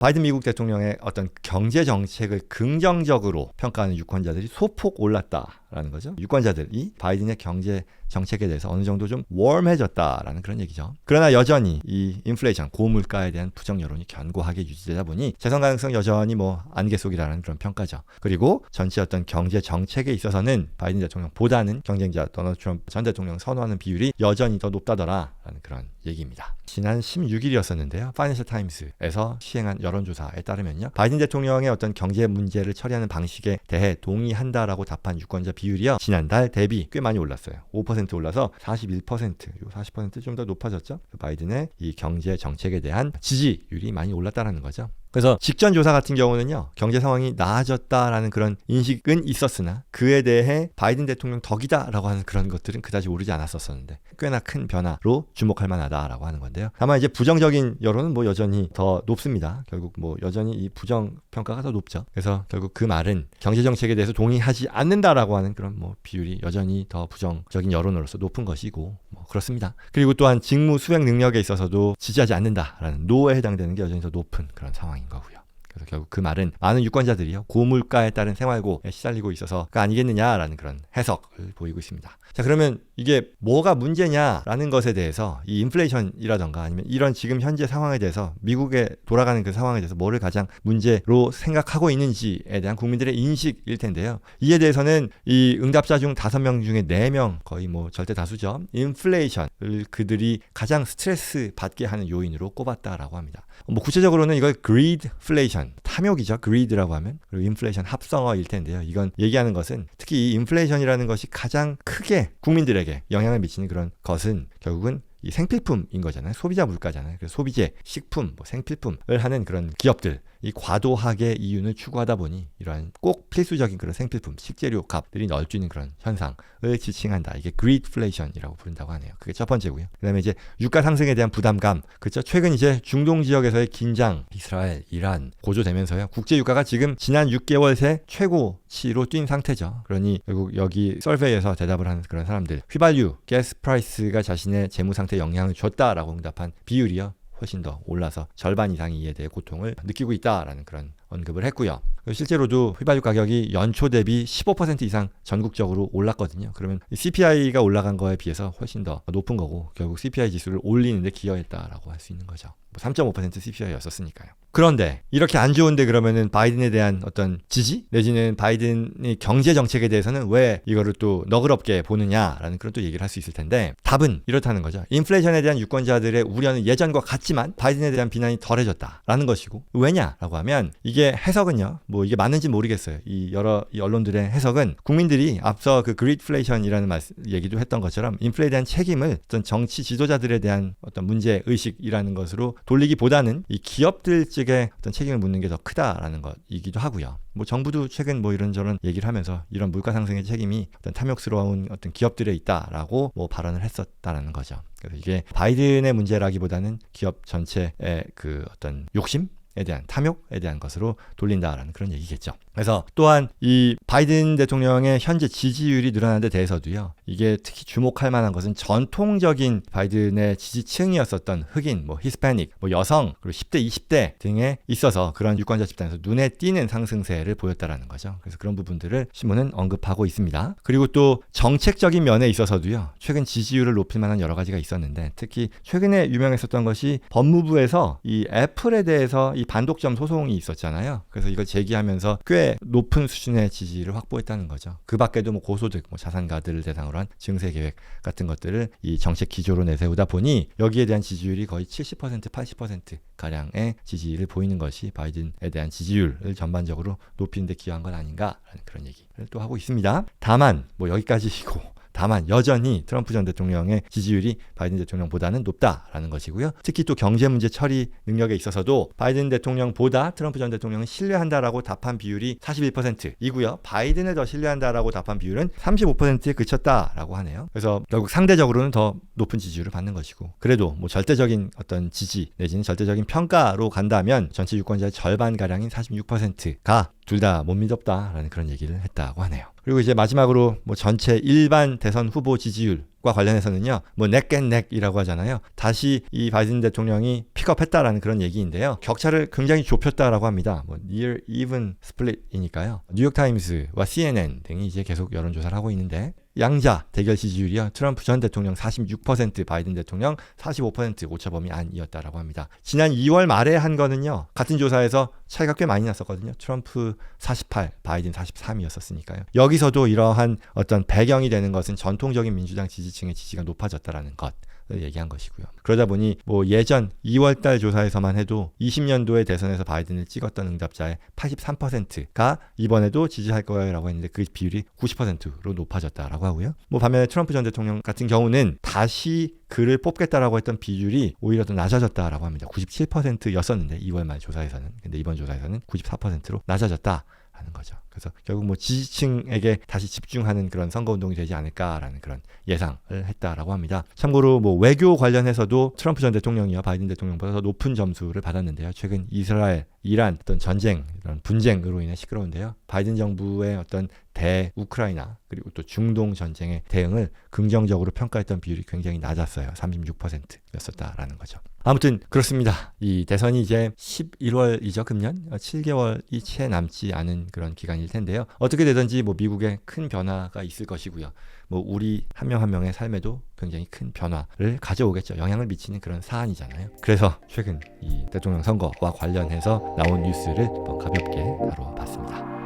바이든 미국 대통령의 어떤 경제 정책을 긍정적으로 평가하는 유권자들이 소폭 올랐다라는 거죠. 유권자들이 바이든의 경제 정책에 대해서 어느 정도 좀 웜해졌다라는 그런 얘기죠. 그러나 여전히 이 인플레이션, 고물가에 대한 부정 여론이 견고하게 유지되다 보니 재선 가능성 여전히 뭐 안개 속이라는 그런 평가죠. 그리고 전체 어떤 경제 정책에 있어서는 바이든 대통령보다는 경쟁자 도널드 트럼프 전 대통령 선호하는 비율이 여전히 더 높다더라라는 그런 얘기입니다. 지난 16일이었었는데요. 파이낸셜 타임스에서 시행한 여론조사에 따르면요. 바이든 대통령의 어떤 경제 문제를 처리하는 방식에 대해 동의한다라고 답한 유권자 비율이요. 지난달 대비 꽤 많이 올랐어요. 5% 올라서 41%, 요 40% 좀 더 높아졌죠. 바이든의 이 경제 정책에 대한 지지율이 많이 올랐다는 거죠. 그래서 직전 조사 같은 경우는요. 경제 상황이 나아졌다라는 그런 인식은 있었으나 그에 대해 바이든 대통령 덕이다라고 하는 그런 것들은 그다지 오르지 않았었는데 꽤나 큰 변화로 주목할 만하다라고 하는 건데요. 다만 이제 부정적인 여론은 뭐 여전히 더 높습니다. 결국 뭐 여전히 이 부정 평가가 더 높죠. 그래서 결국 그 말은 경제 정책에 대해서 동의하지 않는다라고 하는 그런 뭐 비율이 여전히 더 부정적인 여론으로서 높은 것이고 뭐 그렇습니다. 그리고 또한 직무 수행 능력에 있어서도 지지하지 않는다라는 노에 해당되는 게 여전히 더 높은 그런 상황인 거고요. 그래서 결국 그 말은 많은 유권자들이요 고물가에 따른 생활고에 시달리고 있어서가 아니겠느냐라는 그런 해석을 보이고 있습니다. 자, 그러면 이게 뭐가 문제냐라는 것에 대해서 이 인플레이션이라던가 아니면 이런 지금 현재 상황에 대해서 미국에 돌아가는 그 상황에 대해서 뭐를 가장 문제로 생각하고 있는지에 대한 국민들의 인식일 텐데요. 이에 대해서는 이 응답자 중 5명 중에 4명 거의 뭐 절대 다수죠. 인플레이션을 그들이 가장 스트레스 받게 하는 요인으로 꼽았다라고 합니다. 뭐 구체적으로는 이걸 greedflation, 탐욕이죠. greed라고 하면. 그리고 인플레이션 합성어일 텐데요. 이건 얘기하는 것은 특히 이 인플레이션이라는 것이 가장 크게 국민들에게 영향을 미치는 그런 것은 결국은 이 생필품인 거잖아요. 소비자 물가잖아요. 그래서 소비재, 식품, 뭐 생필품을 하는 그런 기업들 이 과도하게 이윤을 추구하다 보니 이러한 꼭 필수적인 그런 생필품, 식재료 값들이 널뛰는 그런 현상을 지칭한다. 이게 greedflation이라고 부른다고 하네요. 그게 첫 번째고요. 그다음에 이제 유가 상승에 대한 부담감. 그렇죠. 최근 이제 중동 지역에서의 긴장, 이스라엘, 이란 고조되면서요. 국제 유가가 지금 지난 6개월 새 최고치로 뛴 상태죠. 그러니 결국 여기 서베이에서 대답을 하는 그런 사람들, 휘발유, 가스 프라이스가 자신의 재무 상태에 영향을 줬다라고 응답한 비율이요. 훨씬 더 올라서 절반 이상이 이에 대해 고통을 느끼고 있다라는 그런 언급을 했고요. 실제로도 휘발유 가격이 연초 대비 15% 이상 전국적으로 올랐거든요. 그러면 CPI가 올라간 거에 비해서 훨씬 더 높은 거고 결국 CPI 지수를 올리는 데 기여했다라고 할 수 있는 거죠. 3.5% CPI였었으니까요. 그런데 이렇게 안 좋은데 그러면은 바이든에 대한 어떤 지지 내지는 바이든의 경제 정책에 대해서는 왜 이거를 또 너그럽게 보느냐라는 그런 또 얘기를 할 수 있을 텐데 답은 이렇다는 거죠. 인플레이션에 대한 유권자들의 우려는 예전과 같지만 바이든에 대한 비난이 덜해졌다라는 것이고 왜냐라고 하면 이게 해석은요. 뭐 이게 맞는지 모르겠어요. 이 여러 언론들의 해석은 국민들이 앞서 그 greedflation이라는 얘기도 했던 것처럼 인플레에 대한 책임을 어떤 정치 지도자들에 대한 어떤 문제 의식이라는 것으로 돌리기보다는 이 기업들 측에 어떤 책임을 묻는 게 더 크다라는 것이기도 하고요. 뭐 정부도 최근 뭐 이런저런 얘기를 하면서 이런 물가 상승의 책임이 어떤 탐욕스러운 어떤 기업들에 있다라고 뭐 발언을 했었다라는 거죠. 그래서 이게 바이든의 문제라기보다는 기업 전체의 그 어떤 욕심? 에 대한 탐욕에 대한 것으로 돌린다라는 그런 얘기겠죠. 그래서 또한 이 바이든 대통령의 현재 지지율이 늘어난 데 대해서도요. 이게 특히 주목할 만한 것은 전통적인 바이든의 지지층이었었던 흑인, 뭐 히스패닉, 뭐 여성, 그리고 10대, 20대 등에 있어서 그런 유권자 집단에서 눈에 띄는 상승세를 보였다라는 거죠. 그래서 그런 부분들을 신문은 언급하고 있습니다. 그리고 또 정책적인 면에 있어서도요. 최근 지지율을 높일 만한 여러 가지가 있었는데 특히 최근에 유명했었던 것이 법무부에서 이 애플에 대해서 이 반독점 소송이 있었잖아요. 그래서 이걸 제기하면서 꽤 높은 수준의 지지를 확보했다는 거죠. 그 밖에도 뭐 고소득, 뭐 자산가들을 대상으로 한 증세 계획 같은 것들을 이 정책 기조로 내세우다 보니 여기에 대한 지지율이 거의 70%, 80% 가량의 지지를 보이는 것이 바이든에 대한 지지율을 전반적으로 높이는 데 기여한 건 아닌가라는 그런 얘기를 또 하고 있습니다. 다만 뭐 여기까지이고 다만 여전히 트럼프 전 대통령의 지지율이 바이든 대통령보다는 높다라는 것이고요. 특히 또 경제 문제 처리 능력에 있어서도 바이든 대통령보다 트럼프 전 대통령을 신뢰한다라고 답한 비율이 41%이고요. 바이든을 더 신뢰한다라고 답한 비율은 35%에 그쳤다라고 하네요. 그래서 결국 상대적으로는 더 높은 지지율을 받는 것이고 그래도 뭐 절대적인 어떤 지지 내지는 절대적인 평가로 간다면 전체 유권자의 절반가량인 46%가 둘 다 못 믿었다라는 그런 얘기를 했다고 하네요. 그리고 이제 마지막으로 뭐 전체 일반 대선 후보 지지율 과 관련해서는요, 뭐 넥앤넥이라고 하잖아요. 다시 이 바이든 대통령이 픽업했다라는 그런 얘기인데요. 격차를 굉장히 좁혔다라고 합니다. 뭐 near even split이니까요. 뉴욕 타임스와 CNN 등이 이제 계속 여론조사를 하고 있는데 양자 대결 지지율이요. 트럼프 전 대통령 46%, 바이든 대통령 45% 오차범위 안이었다라고 합니다. 지난 2월 말에 한 거는요. 같은 조사에서 차이가 꽤 많이 났었거든요. 트럼프 48, 바이든 43이었었으니까요. 여기서도 이러한 어떤 배경이 되는 것은 전통적인 민주당 지지층의 지지가 높아졌다라는 것. 얘기한 것이고요. 그러다 보니 뭐 예전 2월달 조사에서만 해도 20년도에 대선에서 바이든을 찍었던 응답자의 83%가 이번에도 지지할 거라고 했는데 그 비율이 90%로 높아졌다라고 하고요. 뭐 반면에 트럼프 전 대통령 같은 경우는 다시 그를 뽑겠다라고 했던 비율이 오히려 더 낮아졌다라고 합니다. 97%였었는데 2월 말 조사에서는, 근데 이번 조사에서는 94%로 낮아졌다. 하는 거죠. 그래서 결국 뭐 지지층에게 다시 집중하는 그런 선거운동이 되지 않을까라는 그런 예상을 했다라고 합니다. 참고로 뭐 외교 관련해서도 트럼프 전 대통령이요 바이든 대통령보다 더 높은 점수를 받았는데요. 최근 이스라엘, 이란 어떤 전쟁, 이런 분쟁으로 인해 시끄러운데요. 바이든 정부의 어떤 우크라이나 그리고 또 중동 전쟁의 대응을 긍정적으로 평가했던 비율이 굉장히 낮았어요. 36%였었다라는 거죠. 아무튼 그렇습니다. 이 대선이 이제 11월이죠. 금년 7개월이 채 남지 않은 그런 기간일 텐데요. 어떻게 되든지 뭐 미국에 큰 변화가 있을 것이고요. 뭐 우리 한 명 한 명의 삶에도 굉장히 큰 변화를 가져오겠죠. 영향을 미치는 그런 사안이잖아요. 그래서 최근 이 대통령 선거와 관련해서 나온 뉴스를 한번 가볍게 다뤄봤습니다.